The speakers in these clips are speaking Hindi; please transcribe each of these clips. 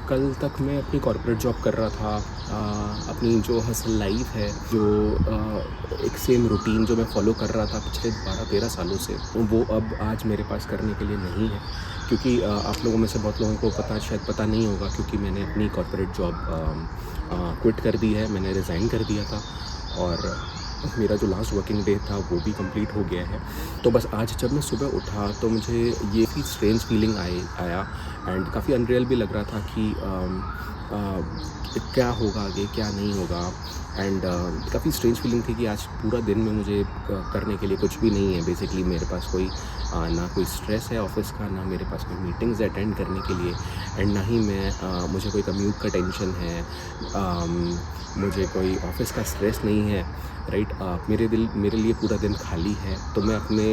कल तक मैं अपनी कॉर्पोरेट जॉब कर रहा था। अपनी जो हसल लाइफ है, जो एक सेम रूटीन जो मैं फ़ॉलो कर रहा था पिछले 12-13 सालों से, वो अब आज मेरे पास करने के लिए नहीं है। क्योंकि आप लोगों में से बहुत लोगों को शायद पता नहीं होगा, क्योंकि मैंने अपनी कॉर्पोरेट जॉब क्विट कर दी है, मैंने रिज़ाइन कर दिया था। और मेरा जो लास्ट वर्किंग डे था वो भी कंप्लीट हो गया है। तो बस आज जब मैं सुबह उठा तो मुझे ये भी स्ट्रेंज फीलिंग आया एंड काफ़ी अनरियल भी लग रहा था कि क्या होगा आगे, क्या नहीं होगा। एंड काफ़ी स्ट्रेंज फीलिंग थी कि आज पूरा दिन में मुझे करने के लिए कुछ भी नहीं है। बेसिकली मेरे पास कोई ना कोई स्ट्रेस है ऑफ़िस का, ना मेरे पास कोई मीटिंग्स अटेंड करने के लिए, एंड ना ही मुझे कोई कम्यूट का टेंशन है। मुझे कोई ऑफ़िस का स्ट्रेस नहीं है, राइट। मेरे लिए पूरा दिन खाली है, तो मैं अपने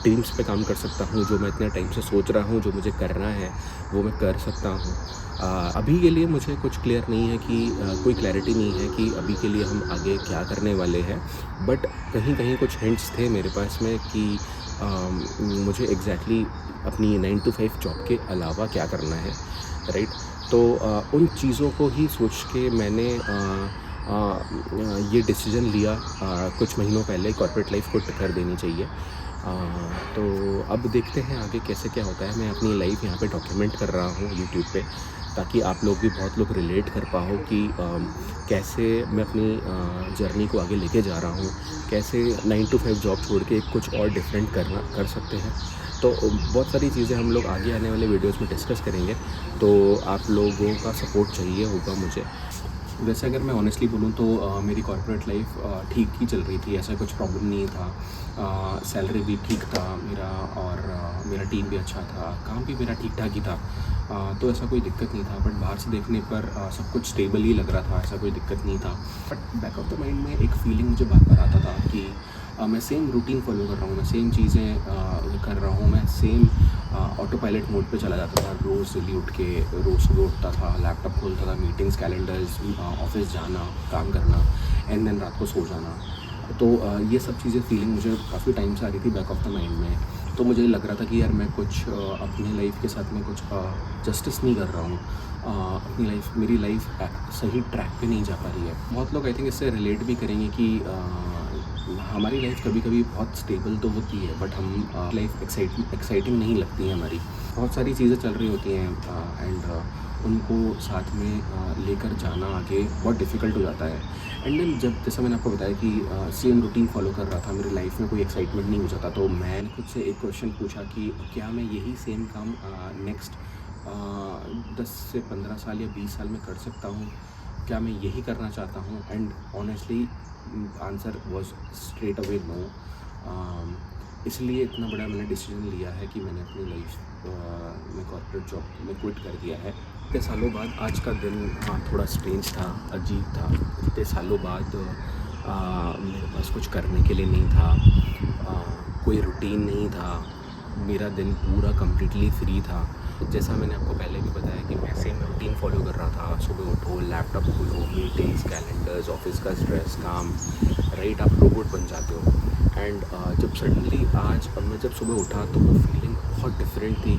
ड्रीम्स पे काम कर सकता हूँ। जो मैं इतने टाइम से सोच रहा हूँ, जो मुझे करना है, वो मैं कर सकता हूँ। अभी के लिए मुझे कुछ क्लियर नहीं है कि कोई क्लैरिटी नहीं है कि अभी के लिए हम आगे क्या करने वाले हैं। बट कहीं-कहीं कुछ हिंट्स थे मेरे पास में कि मुझे एग्ज़ैक्टली अपनी 9 टू 5 जॉब के अलावा क्या करना है, राइट। तो उन चीज़ों को ही सोच के मैंने ये डिसीज़न लिया कुछ महीनों पहले, कॉर्पोरेट लाइफ़ क्विट कर देनी चाहिए। तो अब देखते हैं आगे कैसे क्या होता है। मैं अपनी लाइफ़ यहाँ पे डॉक्यूमेंट कर रहा हूँ यूट्यूब पे, ताकि आप लोग भी, बहुत लोग रिलेट कर पाओ कि कैसे मैं अपनी जर्नी को आगे लेके जा रहा हूँ, कैसे 9 टू 5 जॉब छोड़ के कुछ और डिफरेंट कर सकते हैं। तो बहुत सारी चीज़ें हम लोग आगे आने वाले वीडियोस में डिस्कस करेंगे। तो आप लोगों का सपोर्ट चाहिए होगा मुझे। वैसे अगर मैं ऑनेस्टली बोलूँ तो मेरी कॉर्पोरेट लाइफ ठीक ही चल रही थी, ऐसा कुछ प्रॉब्लम नहीं था। सैलरी भी ठीक था मेरा, और मेरा टीम भी अच्छा था, काम भी मेरा ठीक ठाक ही था। तो ऐसा कोई दिक्कत नहीं था। बट बाहर से देखने पर सब कुछ स्टेबल ही लग रहा था, ऐसा कोई दिक्कत नहीं था। But back of the mind में एक फीलिंग मुझे बार बार आता था कि मैं सेम रूटीन फॉलो कर रहा हूँ, मैं सेम चीज़ें कर रहा हूँ, मैं सेम ऑटो पायलट मोड पे चला जाता था। रोज़ जल्दी उठ के, रोज़ सुबह उठता था, लैपटॉप खोलता था, मीटिंग्स, कैलेंडर्स, ऑफिस जाना, काम करना, एंड देन रात को सो जाना। तो ये सब चीज़ें फीलिंग मुझे काफ़ी टाइम से आ रही थी बैक ऑफ द माइंड में। तो मुझे लग रहा था कि यार मैं कुछ अपनी लाइफ के साथ में कुछ जस्टिस नहीं कर रहा हूँ। अपनी लाइफ, मेरी लाइफ सही ट्रैक पे नहीं जा पा रही है। बहुत लोग आई थिंक इससे रिलेट भी करेंगे कि हमारी लाइफ कभी कभी बहुत स्टेबल तो होती है, बट हम लाइफ एक्साइटिंग नहीं लगती है हमारी। बहुत सारी चीज़ें चल रही होती हैं एंड उनको साथ में लेकर जाना आगे बहुत डिफ़िकल्ट हो जाता है। एंड देन जब, जैसा मैंने आपको बताया कि सेम रूटीन फॉलो कर रहा था, मेरी लाइफ में कोई एक्साइटमेंट नहीं हो जाता, तो मैंने खुद से एक क्वेश्चन पूछा कि क्या मैं यही सेम काम नेक्स्ट 10 से 15 साल या 20 साल में कर सकता हूँ? क्या मैं यही करना चाहता हूँ? And honestly answer was straight away no. इसलिए इतना बड़ा मैंने डिसीजन लिया है कि मैंने अपनी लाइफ में कॉर्पोरेट जॉब में क्विट कर दिया है। इतने सालों बाद आज का दिन थोड़ा स्ट्रेंज था, अजीब था। इतने सालों बाद मेरे पास कुछ करने के लिए नहीं था, कोई रूटीन नहीं था, मेरा दिन पूरा कम्प्लीटली फ्री था। जैसा मैंने आपको पहले भी बताया कि मैं सेम रूटीन फॉलो कर रहा था। सुबह उठो, लैपटॉप खोलो, मीटिंग्स, कैलेंडर्स, ऑफिस का स्ट्रेस, काम, राइट, आप रोबोट बन जाते हो। एंड जब सडनली आज अब मैं जब सुबह उठा तो वो फीलिंग बहुत डिफरेंट थी।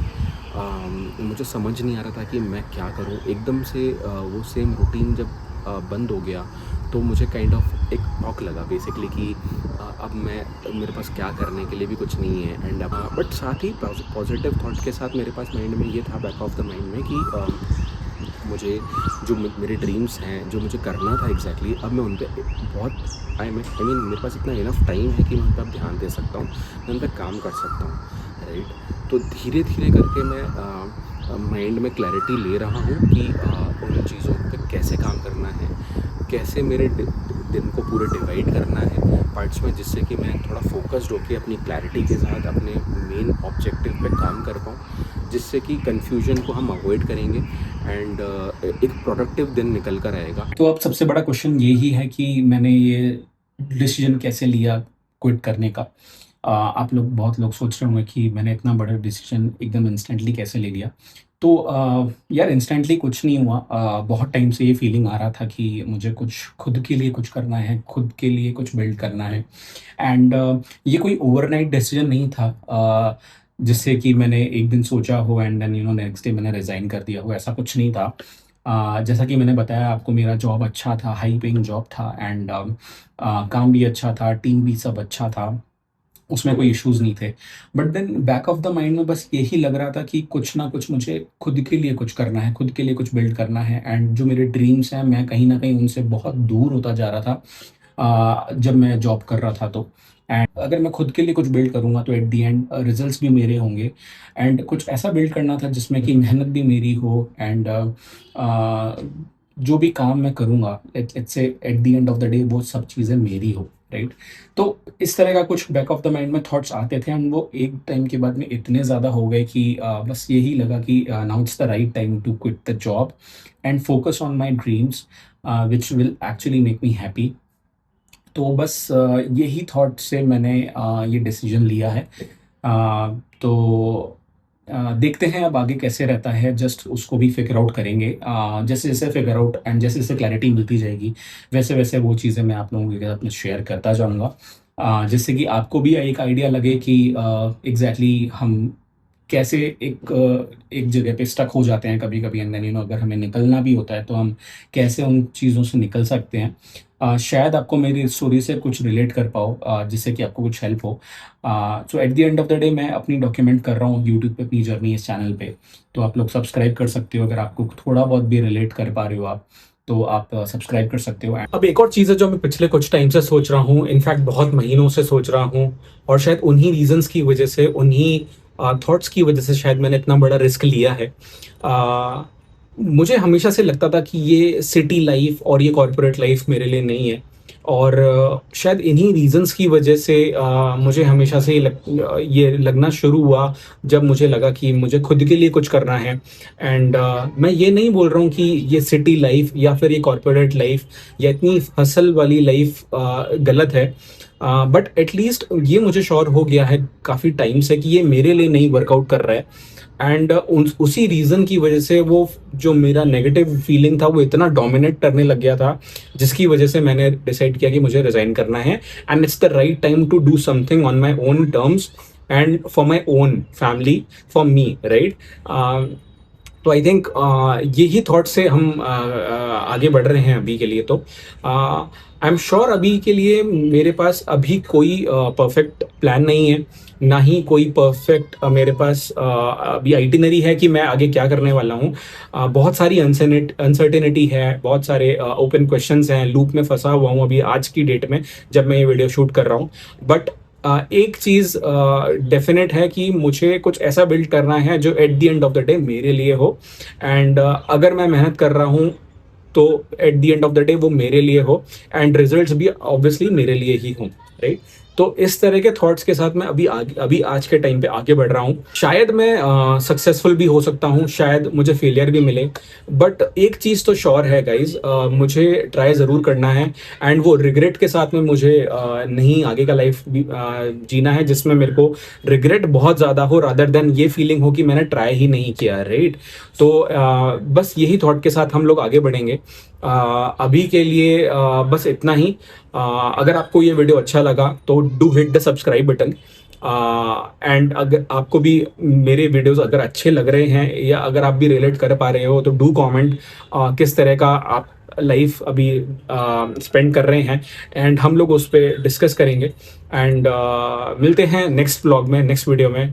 मुझे समझ नहीं आ रहा था कि मैं क्या करूं। एकदम से वो सेम रूटीन जब बंद हो गया तो मुझे काइंड ऑफ एक टॉक लगा बेसिकली कि अब मेरे पास क्या करने के लिए भी कुछ नहीं है। एंड बट साथ ही पॉजिटिव थॉट के साथ मेरे पास माइंड में ये था, बैक ऑफ द माइंड में, कि मुझे जो मेरे ड्रीम्स हैं, जो मुझे करना था एग्जैक्टली, अब मैं उन पर बहुत आई मीन मेरे पास इतना इनफ टाइम है कि मैं उन पर अब ध्यान दे सकता हूँ, मैं उन पर काम कर सकता हूँ, राइट। तो धीरे धीरे करके मैं माइंड में क्लैरिटी ले रहा हूँ कि उन चीज़ों पे कैसे काम करना है, कैसे मेरे दिन को पूरे डिवाइड करना है पार्ट्स में, जिससे कि मैं थोड़ा फोकस्ड होकर अपनी क्लैरिटी के साथ अपने मेन ऑब्जेक्टिव पे काम कर पाऊँ, जिससे कि कन्फ्यूजन को हम अवॉइड करेंगे एंड एक प्रोडक्टिव दिन निकल कर आएगा। तो अब सबसे बड़ा क्वेश्चन यही है कि मैंने ये डिसीजन कैसे लिया क्विट करने का। आप लोग, बहुत लोग सोच रहे होंगे कि मैंने इतना बड़ा डिसीजन एकदम इंस्टेंटली कैसे ले लिया। तो यार इंस्टेंटली कुछ नहीं हुआ। बहुत टाइम से ये फीलिंग आ रहा था कि मुझे कुछ खुद के लिए कुछ करना है, खुद के लिए कुछ बिल्ड करना है। एंड ये कोई ओवरनाइट डिसीजन नहीं था। जिससे कि मैंने एक दिन सोचा हो एंड देन नेक्स्ट डे मैंने रिज़ाइन कर दिया हो, ऐसा कुछ नहीं था। जैसा कि मैंने बताया आपको, मेरा जॉब अच्छा था, हाई पेइंग जॉब था एंड काम भी अच्छा था, टीम भी सब अच्छा था, उसमें कोई इश्यूज़ नहीं थे। But then back of the mind में बस यही लग रहा था कि कुछ ना कुछ मुझे खुद के लिए कुछ करना है, खुद के लिए कुछ बिल्ड करना है एंड जो मेरे ड्रीम्स हैं, मैं कहीं न कहीं उनसे बहुत दूर होता जा रहा था जब मैं जॉब कर रहा था तो। एंड अगर मैं खुद के लिए कुछ बिल्ड करूँगा तो एट द एंड रिज़ल्ट्स भी मेरे होंगे एंड कुछ ऐसा बिल्ड करना था जिसमें कि मेहनत भी मेरी हो एंड जो भी काम मैं करूँगा, let's say eight the end of the day वो सब चीज़ें मेरी हो, राइट? तो इस तरह का कुछ बैक ऑफ द माइंड में थॉट्स आते थे एंड वो एक टाइम के बाद में इतने ज़्यादा हो गए कि बस यही लगा कि now it's the right time to quit the job and focus on my dreams which will actually make me happy. तो बस यही थॉट से मैंने ये डिसीजन लिया है। तो देखते हैं अब आगे कैसे रहता है, जस्ट उसको भी फिगर आउट करेंगे। जैसे-जैसे फिगर आउट एंड जैसे-जैसे क्लैरिटी मिलती जाएगी, वैसे-वैसे वो चीज़ें मैं आप लोगों के साथ में शेयर करता जाऊँगा। जिससे कि आपको भी एक आइडिया लगे कि एग्ज़ैक्टली हम कैसे एक जगह पे स्टक हो जाते हैं कभी-कभी एंड देन अगर हमें निकलना भी होता है तो हम कैसे उन चीज़ों से निकल सकते हैं। शायद आपको मेरी स्टोरी से कुछ रिलेट कर पाओ जिससे कि आपको कुछ हेल्प हो। So at the end of the day मैं अपनी डॉक्यूमेंट कर रहा हूँ यूट्यूब पे अपनी जर्नी इस चैनल पे। तो आप लोग सब्सक्राइब कर सकते हो, अगर आपको थोड़ा बहुत भी रिलेट कर पा रहे हो आप, तो आप सब्सक्राइब कर सकते हो। अब एक और चीज़ है जो मैं पिछले कुछ टाइम से सोच रहा हूँ, इनफैक्ट बहुत महीनों से सोच रहा हूँ, और शायद उन्हीं रीज़न्स की वजह से, उन्हीं थॉट्स की वजह से शायद मैंने इतना बड़ा रिस्क लिया है। मुझे हमेशा से लगता था कि ये सिटी लाइफ और ये कॉर्पोरेट लाइफ मेरे लिए नहीं है, और शायद इन्हीं रीज़न्स की वजह से मुझे हमेशा से ये लगना शुरू हुआ जब मुझे लगा कि मुझे खुद के लिए कुछ करना है। एंड मैं ये नहीं बोल रहा हूँ कि ये सिटी लाइफ या फिर ये कॉर्पोरेट लाइफ या इतनी हसल वाली लाइफ गलत है, बट एटलीस्ट ये मुझे श्योर हो गया है काफ़ी टाइम से कि ये मेरे लिए नहीं वर्कआउट कर रहा है। एंड उसी रीज़न की वजह से वो जो मेरा नेगेटिव फीलिंग था वो इतना डोमिनेट करने लग गया था, जिसकी वजह से मैंने डिसाइड किया कि मुझे रिज़ाइन करना है and it's the right time to do something on my own terms and for my own family, for me, right? तो आई थिंक यही थॉट से हम आगे बढ़ रहे हैं अभी के लिए। तो आई एम श्योर अभी के लिए मेरे पास अभी कोई परफेक्ट प्लान नहीं है, ना ही कोई परफेक्ट मेरे पास अभी आइटिनरी है कि मैं आगे क्या करने वाला हूँ। बहुत सारी अनसर्टेनिटी है, बहुत सारे ओपन क्वेश्चंस हैं, लूप में फंसा हुआ हूँ अभी आज की डेट में जब मैं ये वीडियो शूट कर रहा हूँ। बट एक चीज़ डेफिनेट है कि मुझे कुछ ऐसा बिल्ड करना है जो eight the end of the day मेरे लिए हो, एंड अगर मैं मेहनत कर रहा हूँ तो eight the end of the day वो मेरे लिए हो एंड रिजल्ट्स भी ऑब्वियसली मेरे लिए ही हों, राइट? तो इस तरह के थॉट्स के साथ मैं अभी आज के टाइम पे आगे बढ़ रहा हूँ। शायद मैं सक्सेसफुल भी हो सकता हूँ, शायद मुझे फेलियर भी मिले, बट एक चीज़ तो श्योर है गाइज, मुझे ट्राई ज़रूर करना है एंड वो रिग्रेट के साथ में मुझे नहीं आगे का लाइफ जीना है जिसमें मेरे को रिग्रेट बहुत ज़्यादा हो, रादर देन ये फीलिंग हो कि मैंने ट्राई ही नहीं किया, राइट? तो बस यही थॉट के साथ हम लोग आगे बढ़ेंगे। अभी के लिए बस इतना ही। अगर आपको ये वीडियो अच्छा लगा तो do hit the subscribe button, and अगर आपको भी मेरे वीडियोस अगर अच्छे लग रहे हैं या अगर आप भी रिलेट कर पा रहे हो तो डू कमेंट किस तरह का आप लाइफ अभी स्पेंड कर रहे हैं, एंड हम लोग उस पर डिस्कस करेंगे। एंड मिलते हैं नेक्स्ट व्लॉग में, नेक्स्ट वीडियो में।